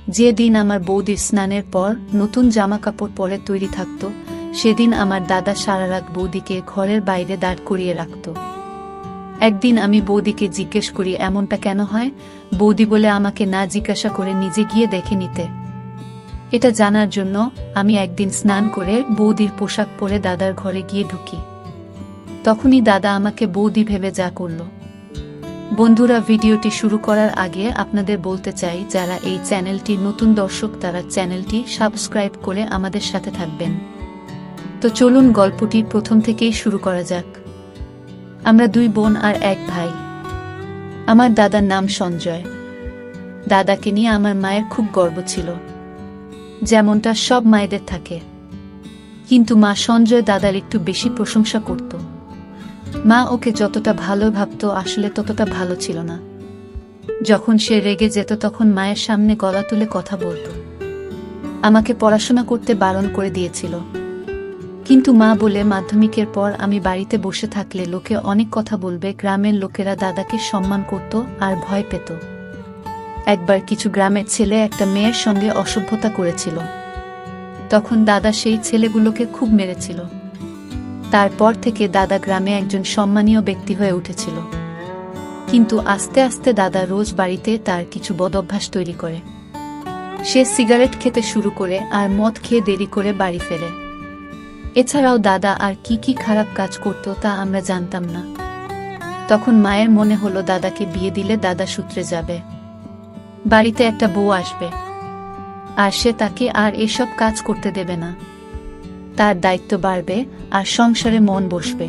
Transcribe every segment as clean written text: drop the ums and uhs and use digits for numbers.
যেদিন আমার বৌদির স্নানের পর নতুন জামা কাপড় পরে তৈরি থাকত, সেদিন আমার দাদা সারা রাত বৌদিকে ঘরের বাইরে দাঁড় করিয়ে রাখত। একদিন আমি বৌদিকে জিজ্ঞেস করি এমনটা কেন হয়। বৌদি বলে আমাকে না জিজ্ঞাসা করে নিজে গিয়ে দেখে নিতে। এটা জানার জন্য আমি একদিন স্নান করে বৌদির পোশাক পরে দাদার ঘরে গিয়ে ঢুকি। তখনই দাদা আমাকে বৌদি ভেবে যা করল। বন্ধুরা, ভিডিওটি শুরু করার আগে আপনাদের বলতে চাই, যারা এই চ্যানেলটির নতুন দর্শক তারা চ্যানেলটি সাবস্ক্রাইব করে আমাদের সাথে থাকবেন। তো চলুন গল্পটি প্রথম থেকেই শুরু করা যাক। আমরা দুই বোন আর এক ভাই। আমার দাদার নাম সঞ্জয়। দাদাকে নিয়ে আমার মায়ের খুব গর্ব ছিল, যেমনটা সব মায়েদের থাকে। কিন্তু মা সঞ্জয় দাদার একটু বেশি প্রশংসা করত। মা ওকে যতটা ভালো ভাবত আসলে ততটা ভালো ছিল না। যখন সে রেগে যেত তখন মায়ের সামনে গলা তুলে কথা বলত। আমাকে পড়াশোনা করতে বারণ করে দিয়েছিল, কিন্তু মা বলে মাধ্যমিকের পর আমি বাড়িতে বসে থাকলে লোকে অনেক কথা বলবে। গ্রামের লোকেরা দাদাকে সম্মান করত আর ভয় পেত। একবার কিছু গ্রামের ছেলে একটা মেয়ের সঙ্গে অসভ্যতা করেছিল। তখন দাদা সেই ছেলেগুলোকে খুব মেরেছিল। তারপর থেকে দাদা গ্রামে একজন সম্মানীয় ব্যক্তি হয়ে উঠেছিল। কিন্তু আস্তে আস্তে দাদা রোজ বাড়িতে তার কিছু বদঅভ্যাস তৈরি করে। সে সিগারেট খেতে শুরু করে আর মদ খেয়ে দেরি করে বাড়ি ফেরে। এছাড়াও দাদা আর কি কি খারাপ কাজ করত তা আমরা জানতাম না। তখন মায়ের মনে হলো দাদাকে বিয়ে দিলে দাদা সূত্রে যাবে, বাড়িতে একটা বউ আসবে, আর সে তাকে আর এসব কাজ করতে দেবে না। তার দায়িত্ব বাড়বে আর সংসারে মন বসবে।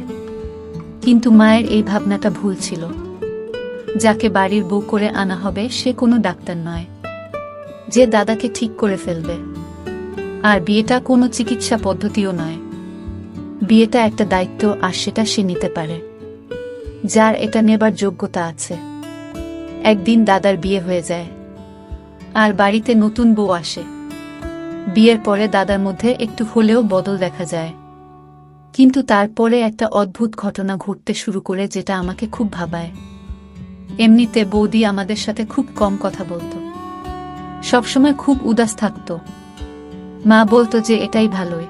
কিন্তু মায়ের এই ভাবনাটা ভুল ছিল। যাকে বাড়ির বউ করে আনা হবে সে কোনো ডাক্তার নয় যে দাদাকে ঠিক করে ফেলবে। আর বিয়েটা কোনো চিকিৎসা পদ্ধতিও নয়। বিয়েটা একটা দায়িত্ব, আর সেটা সে নিতে পারে যার এটা নেবার যোগ্যতা আছে। একদিন দাদার বিয়ে হয়ে যায় আর বাড়িতে নতুন বউ আসে। বিয়ের পরে দাদার মধ্যে একটু হলেও বদল দেখা যায়। কিন্তু তারপরে একটা অদ্ভুত ঘটনা ঘটতে শুরু করে, যেটা আমাকে খুব ভাবায়। এমনিতে বৌদি আমাদের সাথে খুব কম কথা বলতো, সবসময় খুব উদাস থাকতো। মা বলতো যে এটাই ভালোই,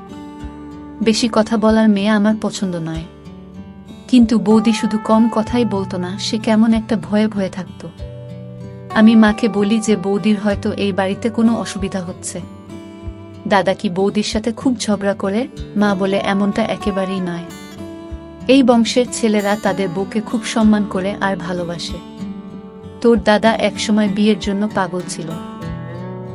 বেশি কথা বলার মেয়ে আমার পছন্দ নয়। কিন্তু বৌদি শুধু কম কথাই বলতো না, সে কেমন একটা ভয়ে ভয়ে থাকতো। আমি মাকে বলি যে বৌদির হয়তো এই বাড়িতে কোনো অসুবিধা হচ্ছে। দাদা কি বৌদির সাথে খুব ঝগড়া করে? মা বলে এমনটা একেবারেই নয়। এই বংশের ছেলেরা তাদের বউকে খুব সম্মান করে আর ভালোবাসে। তোর দাদা একসময় বিয়ের জন্য পাগল ছিল।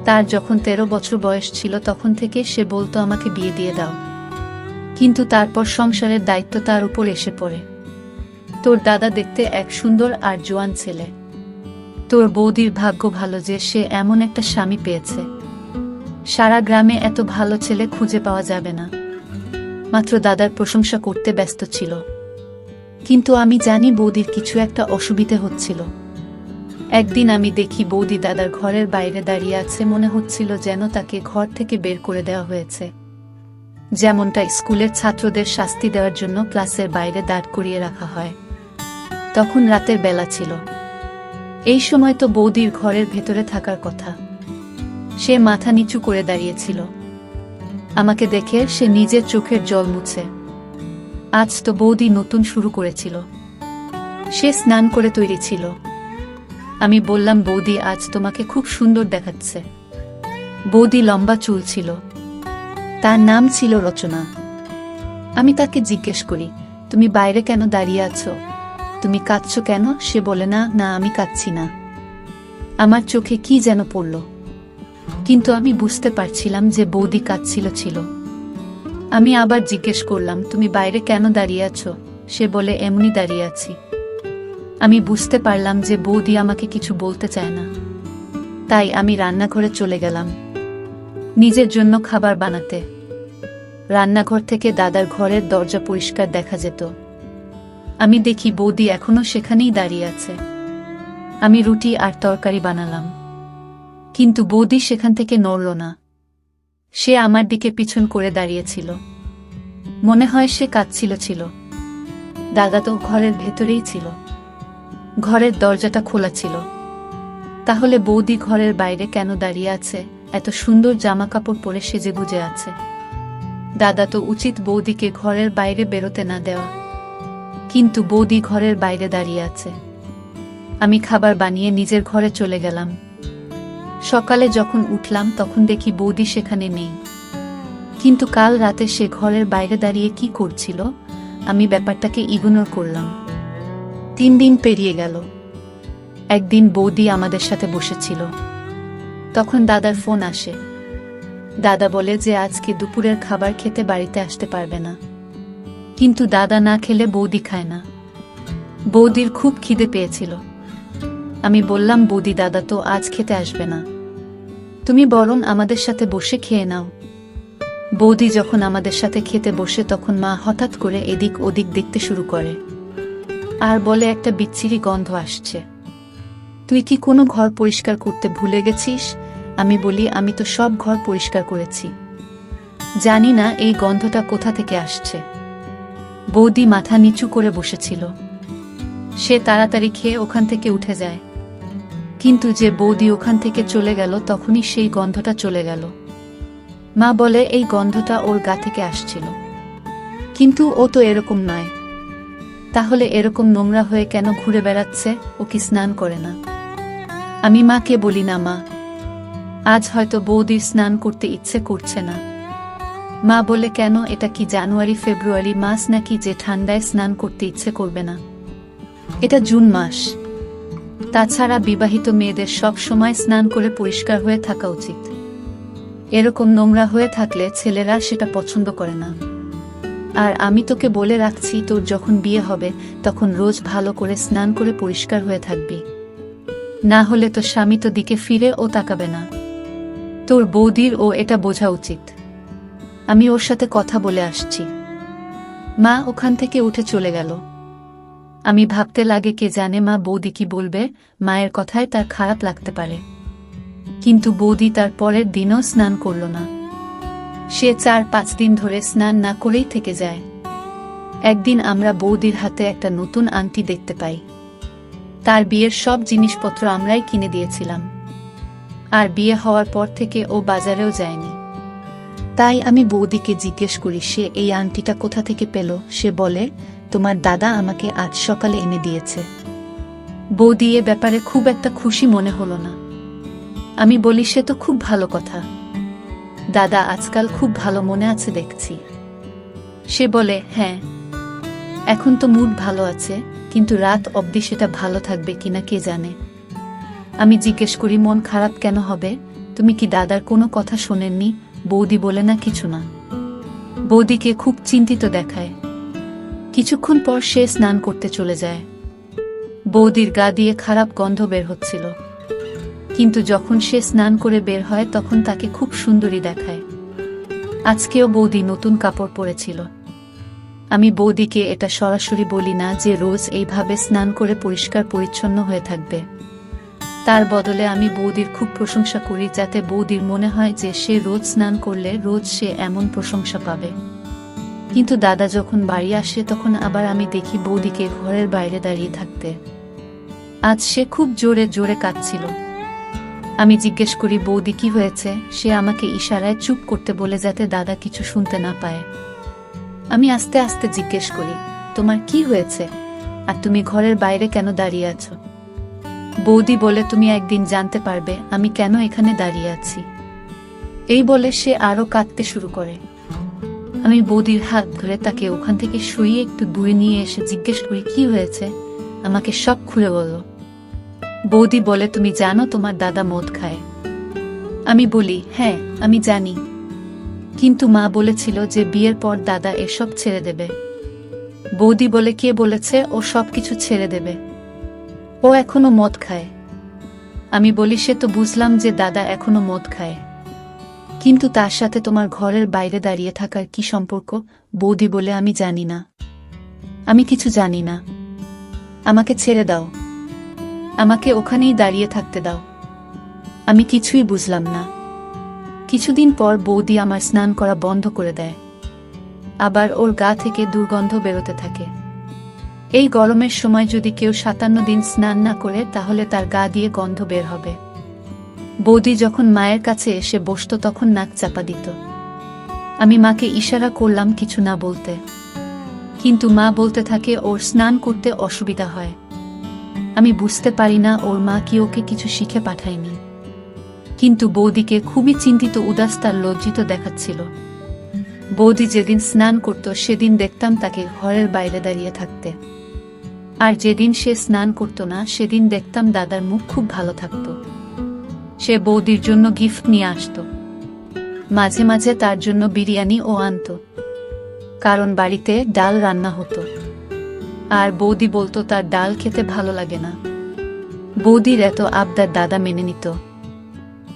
তার যখন 13 বছর বয়স ছিল তখন থেকে সে বলতো আমাকে বিয়ে দিয়ে দাও। কিন্তু তারপর সংসারের দায়িত্ব তার উপর এসে পড়ে। তোর দাদা দেখতে এক সুন্দর আর জোয়ান ছেলে। তোর বৌদির ভাগ্য ভালো যে সে এমন একটা স্বামী পেয়েছে। সারা গ্রামে এত ভালো ছেলে খুঁজে পাওয়া যাবে না। মাত্র দাদার প্রশংসা করতে ব্যস্ত ছিল। কিন্তু আমি জানি বৌদির কিছু একটা অসুবিধে হচ্ছিল। একদিন আমি দেখি বৌদি দাদার ঘরের বাইরে দাঁড়িয়ে আছে। মনে হচ্ছিল যেন তাকে ঘর থেকে বের করে দেওয়া হয়েছে, যেমনটা স্কুলের ছাত্রদের শাস্তি দেওয়ার জন্য ক্লাসের বাইরে দাঁড় করিয়ে রাখা হয়। তখন রাতের বেলা ছিল। এই সময় তো বৌদির ঘরের ভেতরে থাকার কথা। সে মাথা নিচু করে দাঁড়িয়েছিল। আমাকে দেখে সে নিজের চোখের জল মুছে। আজ তো বৌদি নতুন শুরু করেছিল। সে স্নান করে তৈরি ছিল। আমি বললাম, বৌদি আজ তোমাকে খুব সুন্দর দেখাচ্ছে। বৌদি লম্বা চুল ছিল। তার নাম ছিল রচনা। আমি তাকে জিজ্ঞেস করি, তুমি বাইরে কেন দাঁড়িয়ে আছো? তুমি কাঁদছো কেন? সে বলে, না না, আমি কাঁদছি না। আমার চোখে কি যেন পড়ল, কিন্তু আমি বুঝতে পারছিলাম যে বৌদি কাঁদছিল। আমি আবার জিজ্ঞেস করলাম, তুমি বাইরে কেন দাঁড়িয়ে আছো? সে বলে, এমনি দাঁড়িয়ে আছি। আমি বুঝতে পারলাম যে বৌদি আমাকে কিছু বলতে চায় না। তাই আমি রান্নাঘরে চলে গেলাম নিজের জন্য খাবার বানাতে। রান্নাঘর থেকে দাদার ঘরের দরজা পরিষ্কার দেখা যেত। আমি দেখি বৌদি এখনো সেখানেই দাঁড়িয়ে আছে। আমি রুটি আর তরকারি বানালাম, কিন্তু বৌদি সেখান থেকে নড়ল না। সে আমার দিকে পিছন করে দাঁড়িয়েছিল। মনে হয় সে কাঁদছিল। দাদা তো ঘরের ভেতরেই ছিল। ঘরের দরজাটা খোলা ছিল। তাহলে বৌদি ঘরের বাইরে কেন দাঁড়িয়ে আছে, এত সুন্দর জামা কাপড় পরে সেজে গুজে আছে? দাদা তো উচিত বৌদিকে ঘরের বাইরে বেরোতে না দেওয়া, কিন্তু বৌদি ঘরের বাইরে দাঁড়িয়ে আছে। আমি খাবার বানিয়ে নিজের ঘরে চলে গেলাম। সকালে যখন উঠলাম তখন দেখি বৌদি সেখানে নেই, কিন্তু কাল রাতে সে ঘরের বাইরে দাঁড়িয়ে কি করছিল আমি ব্যাপারটাকে ইগনোর করলাম। 3 দিন পেরিয়ে গেল। একদিন বৌদি আমাদের সাথে বসেছিল, তখন দাদার ফোন আসে। দাদা বলে যে আজকে দুপুরের খাবার খেতে বাড়িতে আসতে পারবে না, কিন্তু দাদা না খেলে বৌদি খায় না। বৌদির খুব খিদে পেয়েছিল। আমি বললাম, বৌদি দাদা তো আজ খেতে আসবে না, তুমি বরং আমাদের সাথে বসে খেয়ে নাও। বৌদি যখন আমাদের সাথে খেতে বসে তখন মা হঠাৎ করে এদিক ওদিক দেখতে শুরু করে আর বলে, একটা বিচ্ছিরি গন্ধ আসছে, তুই কি কোনো ঘর পরিষ্কার করতে ভুলে গেছিস? আমি বলি, আমি তো সব ঘর পরিষ্কার করেছি, জানি না এই গন্ধটা কোথা থেকে আসছে। বৌদি মাথা নিচু করে বসেছিল। সে তাড়াতাড়ি খেয়ে ওখান থেকে উঠে যায়, কিন্তু যে বৌদি ওখান থেকে চলে গেল তখনই সেই গন্ধটা চলে গেল। মা বলে, এই গন্ধটা ওর গা থেকে আসছিল, কিন্তু ও তো এরকম নয়, তাহলে এরকম নোংরা হয়ে কেন ঘুরে বেড়াচ্ছে? ও কি স্নান করে না? আমি মাকে বলি, না মা, আজ হয়তো বৌদির স্নান করতে ইচ্ছে করছে না। মা বলে, কেন? এটা কি জানুয়ারি ফেব্রুয়ারি মাস নাকি যে ঠান্ডায় স্নান করতে ইচ্ছে করবে না? এটা জুন মাস। তাছাড়া বিবাহিত মেয়েদের সব সময় স্নান করে পরিষ্কার হয়ে থাকা উচিত। এরকম নোংরা হয়ে থাকলে ছেলেরা সেটা পছন্দ করে না। আর আমি তোকে বলে রাখছি, তোর যখন বিয়ে হবে তখন রোজ ভালো করে স্নান করে পরিষ্কার হয়ে থাকবি, না হলে তো স্বামী তো দিকে ফিরে ও তাকাবে না। তোর বৌদির ও এটা বোঝা উচিত। আমি ওর সাথে কথা বলে আসছি। মা ওখান থেকে উঠে চলে গেল। আমি ভাবতে লাগে, কে জানে মা বৌদি কি বলবে, মায়ের কথায় তার খারাপ লাগতে পারে। কিন্তু বৌদি তার পরের দিনও স্নান করল না। সে 4-5 দিন ধরে স্নান না করেই থেকে যায়। একদিন আমরা বৌদির হাতে একটা নতুন আংটি দেখতে পাই। তার বিয়ের সব জিনিসপত্র আমরাই কিনে দিয়েছিলাম, আর বিয়ে হওয়ার পর থেকে ও বাজারেও যায়নি। তাই আমি বৌদিকে জিজ্ঞেস করি, সে এই আংটিটা কোথা থেকে পেল? সে বলে, তোমার দাদা আমাকে আজ সকালে এনে দিয়েছে। বৌদি এ ব্যাপারে খুব একটা খুশি মনে হলো না। আমি বলি, সে তো খুব ভালো কথা, দাদা আজকাল খুব ভালো মনে আছে দেখছি। সে বলে, হ্যাঁ, এখন তো মুড ভালো আছে, কিন্তু রাত অবধি সেটা ভালো থাকবে কিনা কে জানে। আমি জিজ্ঞেস করি, মন খারাপ কেন হবে? তুমি কি দাদার কোনো কথা শোনেননি? বৌদি বলে, না, কিছু না। বৌদিকে খুব চিন্তিত দেখায়। কিছুক্ষণ পর সে স্নান করতে চলে যায়। বৌদির গা দিয়ে খারাপ গন্ধ বের হচ্ছিল, কিন্তু যখন সে স্নান করে বের হয় তখন তাকে খুব সুন্দরী দেখায়। আজকেও বৌদি নতুন কাপড় পরেছিল। আমি বৌদিকে এটা সরাসরি বলি না যে রোজ এইভাবে স্নান করে পরিষ্কার পরিচ্ছন্ন হয়ে থাকবে। তার বদলে আমি বৌদির খুব প্রশংসা করি, যাতে বৌদির মনে হয় যে সে রোজ স্নান করলে রোজ সে এমন প্রশংসা পাবে। কিন্তু দাদা যখন বাড়ি আসে তখন আবার আমি দেখি বৌদিকে ঘরের বাইরে দাঁড়িয়ে থাকতে। আজ সে খুব জোরে জোরে কাঁদছিল। আমি জিজ্ঞেস করি, বৌদি কি হয়েছে? সে আমাকে ইশারায় চুপ করতে বলে, যাতে দাদা কিছু শুনতে না পায়। আমি আস্তে আস্তে জিজ্ঞেস করি, তোমার কি হয়েছে, আর তুমি ঘরের বাইরে কেন দাঁড়িয়ে আছো? বৌদি বলে, তুমি একদিন জানতে পারবে আমি কেন এখানে দাঁড়িয়ে আছি। এই বলে সে আরো কাঁদতে শুরু করে। আমি বৌদির হাত ধরে তাকে ওখান থেকে শুইয়ে একটু দূরে নিয়ে এসে জিজ্ঞেস করি, কি হয়েছে, আমাকে সব খুলে বলো। বৌদি বলে, তুমি জানো তোমার দাদা মদ খায়? আমি বলি, হ্যাঁ, আমি জানি, কিন্তু মা বলেছিল যে বিয়ের পর দাদা এসব ছেড়ে দেবে। বৌদি বলে, কে বলেছে ও সব কিছু ছেড়ে দেবে? ও এখনো মদ খায়। আমি বলি, সে তো বুঝলাম যে দাদা এখনো মদ খায়, কিন্তু তার সাথে তোমার ঘরের বাইরে দাঁড়িয়ে থাকার কি সম্পর্ক? বৌদি বলে, আমি জানি না, আমি কিছু জানি না, আমাকে ছেড়ে দাও, আমাকে ওখানেই দাঁড়িয়ে থাকতে দাও। আমি কিছুই বুঝলাম না। কিছুদিন পর বৌদি আমার স্নান করা বন্ধ করে দেয়। আবার ওর গা থেকে দুর্গন্ধ বেরোতে থাকে। এই গরমের সময় যদি কেউ 57 দিন স্নান না করে তাহলে তার গা দিয়ে গন্ধ বের হবে। বৌদি যখন মায়ের কাছে এসে বসত তখন নাক চাপা দিত। আমি মাকে ইশারা করলাম কিছু না বলতে, কিন্তু মা বলতে থাকে ওর স্নান করতে অসুবিধা হয়। আমি বুঝতে পারি না ওর মা কি ওকে কিছু শিখে পাঠায়নি, কিন্তু বৌদিকে খুবই চিন্তিত উদাস তার লজ্জিত দেখাচ্ছিল। বৌদি যেদিন স্নান করত সেদিন দেখতাম তাকে ঘরের বাইরে দাঁড়িয়ে থাকতে, আর যেদিন সে স্নান করত না সেদিন দেখতাম দাদার মুখ খুব ভালো থাকত। সে বৌদির জন্য গিফট নিয়ে আসত, মাঝে মাঝে তার জন্য বিরিয়ানি ও আনত, কারণ বাড়িতে ডাল রান্না হতো, আর বৌদি বলতো তার ডাল খেতে ভালো লাগে না। বৌদির এত আবদার দাদা মেনে নিত,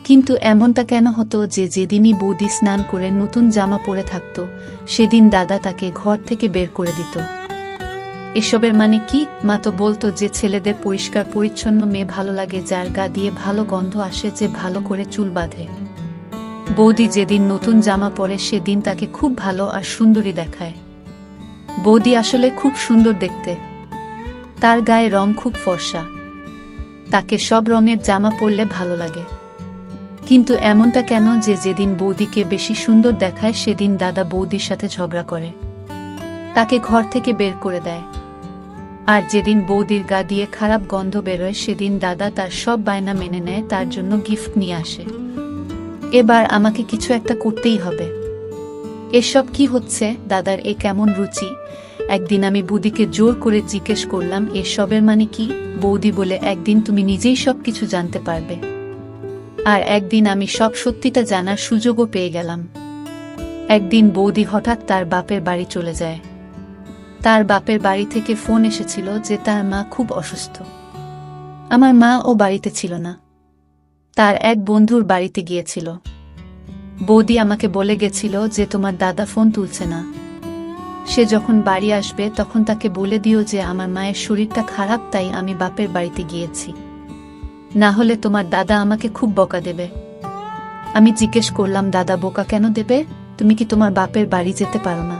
কিন্তু এমনটা কেন হতো যে যেদিনই বৌদি স্নান করে নতুন জামা পরে থাকত সেদিন দাদা তাকে ঘর থেকে বের করে দিত। এসবের মানে কি? মা তো বলতো যে ছেলেদের পরিষ্কার পরিচ্ছন্ন মেয়ে ভালো লাগে, যার গা দিয়ে ভালো গন্ধ আসে, যে ভালো করে চুল বাঁধে। বৌদি যেদিন নতুন জামা পরে সেদিন তাকে খুব ভালো আর সুন্দরী দেখায়। বৌদি আসলে খুব সুন্দর দেখতে, তার গায়ে রং খুব ফর্সা, তাকে সব রঙের জামা পরলে ভালো লাগে। কিন্তু এমনটা কেন যে যেদিন বৌদিকে বেশি সুন্দর দেখায় সেদিন দাদা বৌদির সাথে ঝগড়া করে, তাকে ঘর থেকে বের করে দেয়। আর যেদিন বৌদির গা দিয়ে খারাপ গন্ধ বেরোয় সেদিন দাদা তার সব বায়না মেনে নেয়, তার জন্য গিফট নিয়ে আসে। এবার আমাকে কিছু একটা করতেই হবে। এসব কি হচ্ছে? দাদার এ কেমন রুচি? একদিন আমি বৌদিকে জোর করে জিজ্ঞেস করলাম এসবের মানে কি? বৌদি বলে, একদিন তুমি নিজেই সব কিছু জানতে পারবে। আর একদিন আমি সব সত্যিটা জানার সুযোগও পেয়ে গেলাম। একদিন বৌদি হঠাৎ তার বাপের বাড়ি চলে যায়। তার বাপের বাড়ি থেকে ফোন এসেছিল যে তার মা খুব অসুস্থ। আমার মা ও বাড়িতে ছিল না, তার এক বন্ধুর বাড়িতে গিয়েছিল। বৌদি আমাকে বলে গেছিল যে তোমার দাদা ফোন তুলছে না, সে যখন বাড়ি আসবে তখন তাকে বলে দিও যে আমার মায়ের শরীরটা খারাপ, তাই আমি বাপের বাড়িতে গিয়েছি, না হলে তোমার দাদা আমাকে খুব বকা দেবে। আমি জিজ্ঞেস করলাম, দাদা বোকা কেন দেবে? তুমি কি তোমার বাপের বাড়ি যেতে পারো না?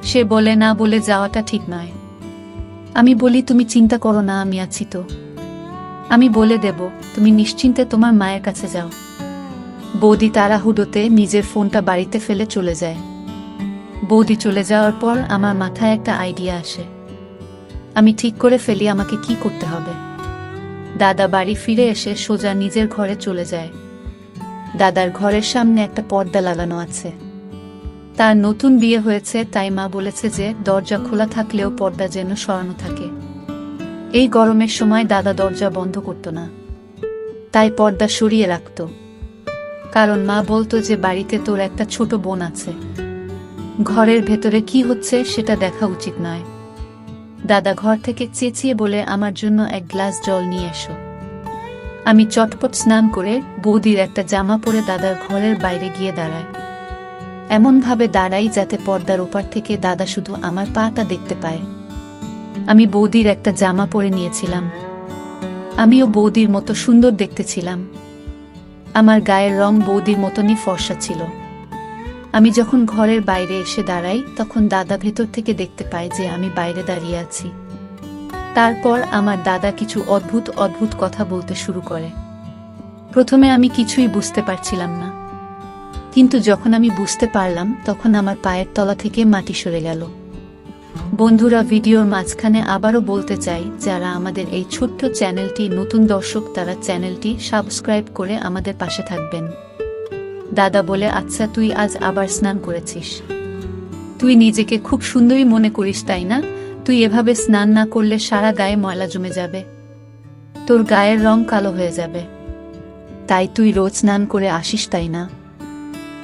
সে বলে, না, বলে যাওয়াটা ঠিক নয়। আমি বলি, তুমি চিন্তা করো না, আমি আছি তো, আমি বলে দেব, তুমি নিশ্চিন্তে তোমার মায়ের কাছে যাও। বৌদি তাড়াহুড়োতে নিজের ফোনটা বাড়িতে ফেলে চলে যায়। বৌদি চলে যাওয়ার পর আমার মাথায় একটা আইডিয়া আসে। আমি ঠিক করে ফেলি আমাকে কি করতে হবে। দাদা বাড়ি ফিরে এসে সোজা নিজের ঘরে চলে যায়। দাদার ঘরের সামনে একটা পর্দা লাগানো আছে। তার নতুন বিয়ে হয়েছে, তাই মা বলেছে যে দরজা খোলা থাকলেও পর্দা যেন সরানো থাকে। এই গরমের সময় দাদা দরজা বন্ধ করত না, তাই পর্দা সরিয়ে রাখত, কারণ মা বলতো যে বাড়িতে তোর একটা ছোট বোন আছে, ঘরের ভেতরে কি হচ্ছে সেটা দেখা উচিত নয়। দাদা ঘর থেকে চেঁচিয়ে বলে, আমার জন্য এক গ্লাস জল নিয়ে এসো। আমি চটপট স্নান করে বৌদির একটা জামা পরে দাদার ঘরের বাইরে গিয়ে দাঁড়ায়। এমনভাবে দাঁড়াই যাতে পর্দার ওপার থেকে দাদা শুধু আমার পাটা দেখতে পায়। আমি বৌদির একটা জামা পরে নিয়েছিলাম, আমিও বৌদির মতো সুন্দর দেখতে ছিলাম। আমার গায়ের রং বৌদির মতনই ফর্সা ছিল। আমি যখন ঘরের বাইরে এসে দাঁড়াই তখন দাদা ভেতর থেকে দেখতে পায় যে আমি বাইরে দাঁড়িয়ে আছি। তারপর আমার দাদা কিছু অদ্ভুত অদ্ভুত কথা বলতে শুরু করে। প্রথমে আমি কিছুই বুঝতে পারছিলাম না, কিন্তু যখন আমি বুঝতে পারলাম তখন আমার পায়ের তলা থেকে মাটি সরে গেল। বন্ধুরা, ভিডিওর মাঝখানে আবারও বলতে চাই, যারা আমাদের এই ছোট্ট চ্যানেলটি নতুন দর্শক তারা চ্যানেলটি সাবস্ক্রাইব করে আমাদের পাশে থাকবেন। দাদা বলে, আচ্ছা তুই আজ আবার স্নান করেছিস, তুই নিজেকে খুব সুন্দরী মনে করিস তাই না? তুই এভাবে স্নান না করলে সারা গায়ে ময়লা জমে যাবে, তোর গায়ের রং কালো হয়ে যাবে, তাই তুই রোজ স্নান করে আসিস তাই না?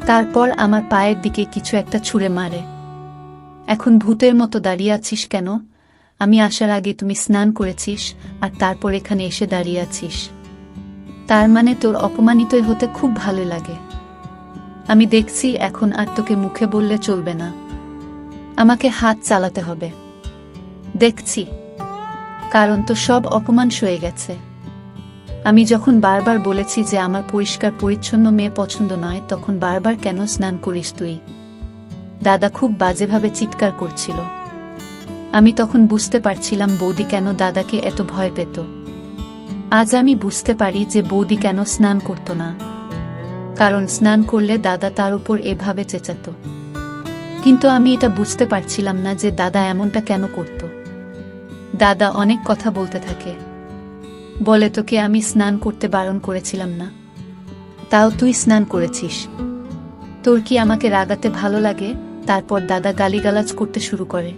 তারপর আমার পায়ের দিকে কিছু একটা ছুঁড়ে মারে। এখন ভূতের মতো দাঁড়িয়ে আছিস কেন? আমি আসার আগে তুমি স্নান করেছিস আর তারপর এখানে এসে দাঁড়িয়ে আছিস, তার মানে তোর অপমানিতই হতে খুব ভালো লাগে। আমি দেখছি এখন আর তোকে মুখে বললে চলবে না, আমাকে হাত চালাতে হবে। দেখছি, কারণ তো সব অপমান সয়ে গেছে। আমি যখন বারবার বলেছি যে আমার পরিষ্কার পরিচ্ছন্ন মেয়ে পছন্দ নয়, তখন বারবার কেন স্নান করিস তুই? দাদা খুব বাজেভাবে চিৎকার করছিল। আমি তখন বুঝতে পারছিলাম বৌদি কেন দাদাকে এত ভয় পেত। আজ আমি বুঝতে পারি যে বৌদি কেন স্নান করত না, কারণ স্নান করলে দাদা তার উপর এভাবে চেঁচাত। কিন্তু আমি এটা বুঝতে পারছিলাম না যে দাদা এমনটা কেন করত। দাদা অনেক কথা বলতে থাকে, বলে তোকে আমি স্নান করতে বারণ করেছিলাম না, তাও তুই স্নান করেছিস, তোর কি আমাকে রাগাতে ভালো লাগে? তারপর দাদা গালিগালাজ করতে শুরু করে।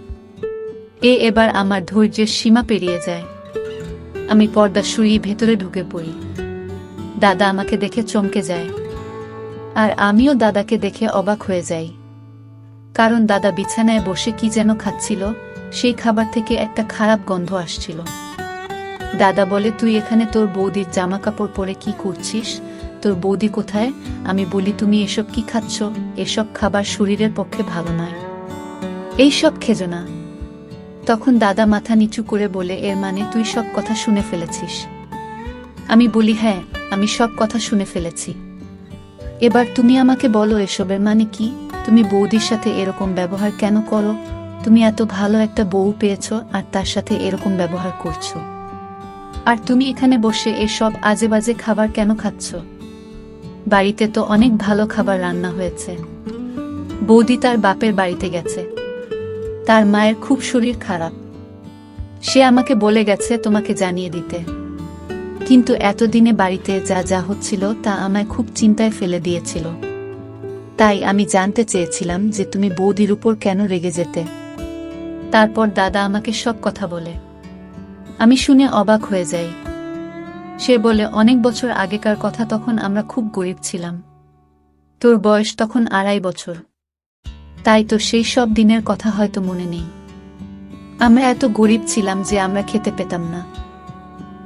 এবার আমার ধৈর্যের সীমা পেরিয়ে যায়। আমি পর্দা সরিয়ে ভেতরে ঢুকে পড়ি। দাদা আমাকে দেখে চমকে যায়, আর আমিও দাদাকে দেখে অবাক হয়ে যাই, কারণ দাদা বিছানায় বসে কি যেন খাচ্ছিল, সেই খাবার থেকে একটা খারাপ গন্ধ আসছিল। দাদা বলে, তুই এখানে তোর বৌদির জামা কাপড় পরে কি করছিস? তোর বৌদি কোথায়? আমি বলি, তুমি এসব কি খাচ্ছ? এসব খাবার শরীরের পক্ষে ভালো নয়, এইসব খেজো না। তখন দাদা মাথা নিচু করে বলে, এর মানে তুই সব কথা শুনে ফেলেছিস? আমি বলি, হ্যাঁ, আমি সব কথা শুনে ফেলেছি। এবার তুমি আমাকে বলো, এসবের মানে কি? তুমি বৌদির সাথে এরকম ব্যবহার কেন করো? তুমি এত ভালো একটা বউ পেয়েছ আর তার সাথে এরকম ব্যবহার করছো, আর তুমি এখানে বসে এসব আজে বাজে খাবার কেন খাচ্ছ? বাড়িতে তো অনেক ভালো খাবার রান্না হয়েছে। বৌদি তার বাপের বাড়িতে গেছে, তার মায়ের খুব শরীর খারাপ, সে আমাকে বলে গেছে তোমাকে জানিয়ে দিতে। কিন্তু এতদিনে বাড়িতে যা যা হচ্ছিল তা আমায় খুব চিন্তায় ফেলে দিয়েছিল। তাই আমি জানতে চেয়েছিলাম যে তুমি বৌদির উপর কেন রেগে যেতে। তারপর দাদা আমাকে সব কথা বলে। আমি শুনে অবাক হয়ে যাই। সে বলে, অনেক বছর আগেকার কথা, তখন আমরা খুব গরিব ছিলাম। তোর বয়স তখন 2.5 বছর, তাই তো সেই সব দিনের কথা হয়তো মনে নেই। আমরা এত গরিব ছিলাম যে আমরা খেতে পেতাম না,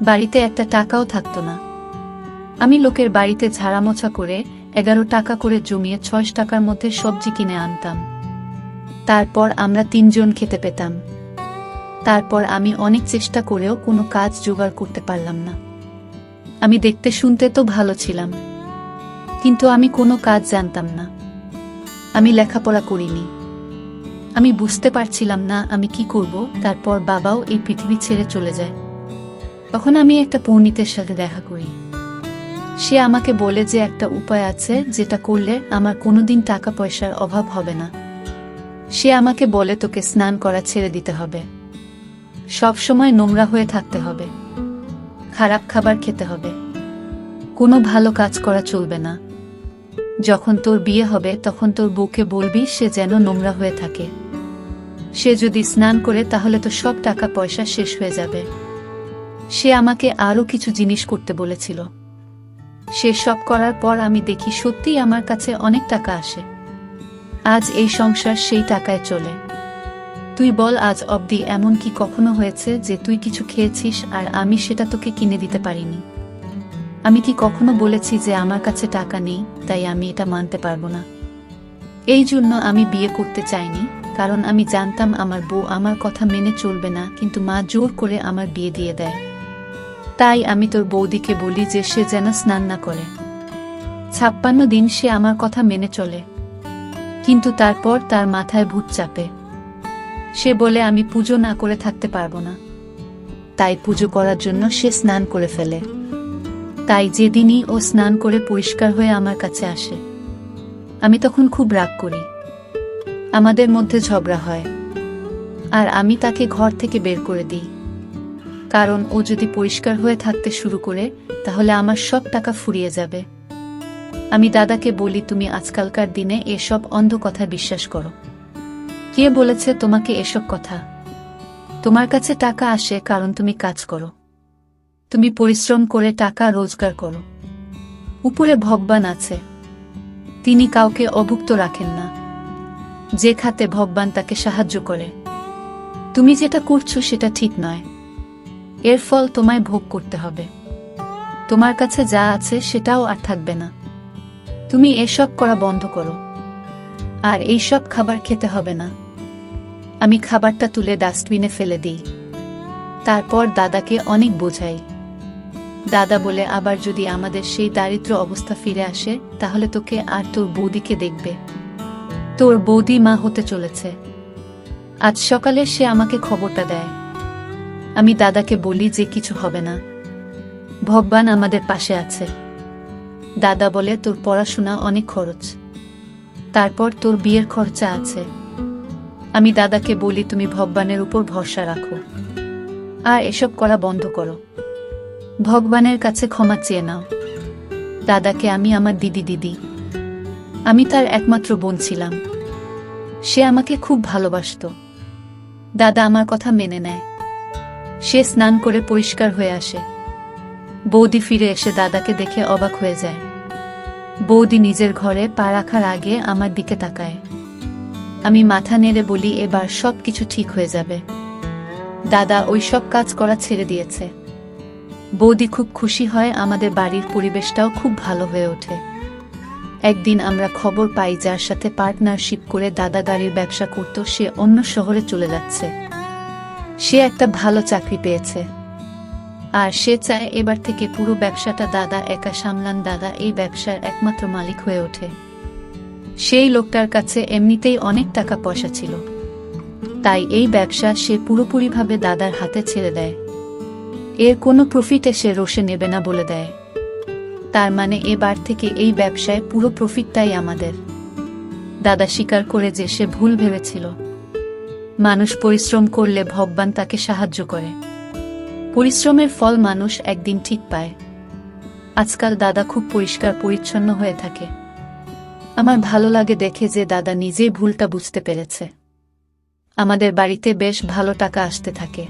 বাড়িতে একটা টাকাও থাকতো না। আমি লোকের বাড়িতে ঝাড়ামোছা করে 11 টাকা করে জমিয়ে 6 টাকার মধ্যে সবজি কিনে আনতাম। তারপর আমরা 3 জন খেতে পেতাম। তারপর আমি অনেক চেষ্টা করেও কোনো কাজ জোগাড় করতে পারলাম না। আমি দেখতে শুনতে তো ভালো ছিলাম, কিন্তু আমি কোনো কাজ জানতাম না। আমি লেখাপড়া করিনি। আমি বুঝতে পারছিলাম না আমি কি করব। তারপর বাবাও এই পৃথিবী ছেড়ে চলে যায়। তখন আমি একটা পণ্ডিতের সাথে দেখা করি। সে আমাকে বলে যে একটা উপায় আছে যেটা করলে আমার কোনোদিন টাকা পয়সার অভাব হবে না। সে আমাকে বলে, তোকে স্নান করা ছেড়ে দিতে হবে, সব সময় নোংরা হয়ে থাকতে হবে, খারাপ খাবার খেতে হবে, কোনো ভালো কাজ করা চলবে না। যখন তোর বিয়ে হবে তখন তোর বউকে বলবি সে যেন নোংরা হয়ে থাকে। সে যদি স্নান করে তাহলে তো সব টাকা পয়সা শেষ হয়ে যাবে। সে আমাকে আরও কিছু জিনিস করতে বলেছিল। সে সব করার পর আমি দেখি সত্যিই আমার কাছে অনেক টাকা আসে। আজ এই সংসার সেই টাকায় চলে। তুই বল, আজ অবধি এমন কি কখনো হয়েছে যে তুই কিছু খেয়েছিস আর আমি সেটা তোকে কিনে দিতে পারিনি? আমি কি কখনো বলেছি যে আমার কাছে টাকা নেই, তাই আমি এটা মানতে পারবো না? এই জন্য আমি বিয়ে করতে চাইনি, কারণ আমি জানতাম আমার বউ আমার কথা মেনে চলবে না, কিন্তু মা জোর করে আমার বিয়ে দিয়ে দেয়। তাই আমি তোর বৌদিকে বলি যে সে যেন স্নান না করে। 56 দিন সে আমার কথা মেনে চলে, কিন্তু তারপর তার মাথায় ভূত চাপে। সে বলে আমি পুজো না করে থাকতে পারবো না। তাই পুজো করার জন্য সে স্নান করে ফেলে। তাই যেদিনই ও স্নান করে পরিষ্কার হয়ে আমার কাছে আসে, আমি তখন খুব রাগ করি। আমাদের মধ্যে ঝগড়া হয়, আর আমি তাকে ঘর থেকে বের করে দিই। কারণ ও যদি পরিষ্কার হয়ে থাকতে শুরু করে তাহলে আমার সব টাকা ফুরিয়ে যাবে। আমি দাদাকে বলি, তুমি আজকালকার দিনে এসব অন্ধ কথা বিশ্বাস করো? কে বলেছে তোমাকে এসব কথা? তোমার কাছে টাকা আসে কারণ তুমি কাজ করো, তুমি পরিশ্রম করে টাকা রোজগার করো। উপরে ভগবান আছে, তিনি কাউকে অভুক্ত রাখেন না। যে খাতে ভগবান তাকে সাহায্য করে। তুমি যেটা করছো সেটা ঠিক নয়, এর ফল তোমায় ভোগ করতে হবে। তোমার কাছে যা আছে সেটাও আর থাকবে না। তুমি এসব করা বন্ধ করো, আর এইসব খাবার খেতে হবে না। আমি খাবারটা তুলে ডাস্টবিনে ফেলে দিই। তারপর দাদাকে অনেক বোঝাই। দাদা বলে, আবার যদি আমাদের সেই দারিদ্র অবস্থা ফিরে আসে তাহলে তোকে আর তোর বৌদিকে দেখবে। তোর বৌদি মা হতে চলেছে, আজ সকালে সে আমাকে খবরটা দেয়। আমি দাদাকে বলি যে কিছু হবে না, ভগবান আমাদের পাশে আছে। দাদা বলে, তোর পড়াশোনা অনেক খরচ, তারপর তোর বিয়ের খরচা আছে। আমি দাদাকে বলি, তুমি ভগবানের উপর ভরসা রাখো আর এসব করা বন্ধ করো, ভগবানের কাছে ক্ষমা চেয়ে নাও। দাদাকে আমি আমার দিদি, আমি তার একমাত্র বোন ছিলাম। সে আমাকে খুব ভালোবাসতো। দাদা আমার কথা মেনে নেয়। সে স্নান করে পরিষ্কার হয়ে আসে। বৌদি ফিরে এসে দাদাকে দেখে অবাক হয়ে যায়। বৌদি নিজের ঘরে পা রাখার আগে আমার দিকে তাকায়। আমি মাথা নেড়ে বলি, এবার সব কিছু ঠিক হয়ে যাবে। দাদা ওই সব কাজ করা ছেড়ে দিয়েছে। বৌদি খুব খুশি হয়, আমাদের বাড়ির পরিবেশটাও খুব ভালো হয়ে ওঠে। একদিন আমরা খবর পাই যার সাথে পার্টনারশিপ করে দাদা গাড়ির ব্যবসা করত, সে অন্য শহরে চলে যাচ্ছে। সে একটা ভালো চাকরি পেয়েছে আর সে চায় এবার থেকে পুরো ব্যবসাটা দাদা একা সামলান। দাদা এই ব্যবসার একমাত্র মালিক হয়ে ওঠে। সেই লোকটার কাছে এমনিতেই অনেক টাকা পয়সা ছিল, তাই এই ব্যবসা সে পুরোপুরিভাবে দাদার হাতে ছেড়ে দেয়। এর কোনো প্রফিটে সে রোষে নেবে না বলে দেয়। তার মানে এবার থেকে এই ব্যবসায় পুরো প্রফিটটাই আমাদের। দাদা স্বীকার করে যে সে ভুল ভেবেছিল। মানুষ পরিশ্রম করলে ভগবান তাকে সাহায্য করে। পরিশ্রমের ফল মানুষ একদিন ঠিক পায়। আজকাল দাদা খুব পরিষ্কার পরিচ্ছন্ন হয়ে থাকে। আমার ভালো লাগে দেখে যে দাদা নিজেই ভুলটা বুঝতে পেরেছে। আমাদের বাড়িতে বেশ ভালো টাকা আসতে থাকে।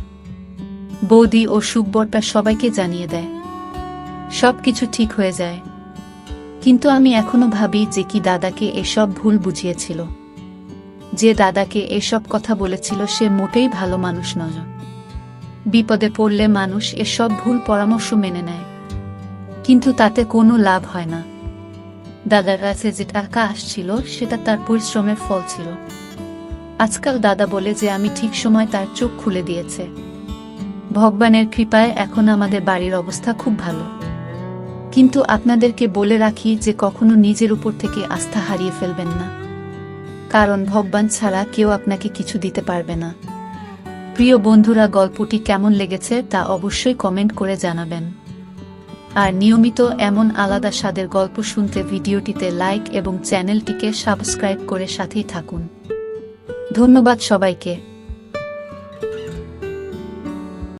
বৌদি ও সুখবরটা সবাইকে জানিয়ে দেয়। সবকিছু ঠিক হয়ে যায়। কিন্তু আমি এখনো ভাবি যে কি দাদাকে এসব ভুল বুঝিয়েছিল। যে দাদাকে এসব কথা বলেছিল সে মোটেই ভালো মানুষ নয়। বিপদে পড়লে মানুষ এসব ভুল পরামর্শ মেনে নেয়, কিন্তু তাতে কোনো লাভ হয় না। দাদার কাছে যে টাকা আসছিল সেটা তার পরিশ্রমের ফল ছিল। আজকাল দাদা বলে যে আমি ঠিক সময় তার চোখ খুলে দিয়েছে। ভগবানের কৃপায় এখন আমাদের বাড়ির অবস্থা খুব ভালো। কিন্তু আপনাদেরকে বলে রাখি যে কখনো নিজের উপর থেকে আস্থা হারিয়ে ফেলবেন না, কারণ ভগবান ছাড়া কেউ আপনাকে কিছু দিতে পারবে না। প্রিয় বন্ধুরা, গল্পটি কেমন লেগেছে তা অবশ্যই কমেন্ট করে জানাবেন। আর নিয়মিত এমন আলাদা স্বাদের গল্প শুনতে ভিডিওটিতে লাইক এবং চ্যানেলটিকে সাবস্ক্রাইব করে সাথেই থাকুন। ধন্যবাদ সবাইকে।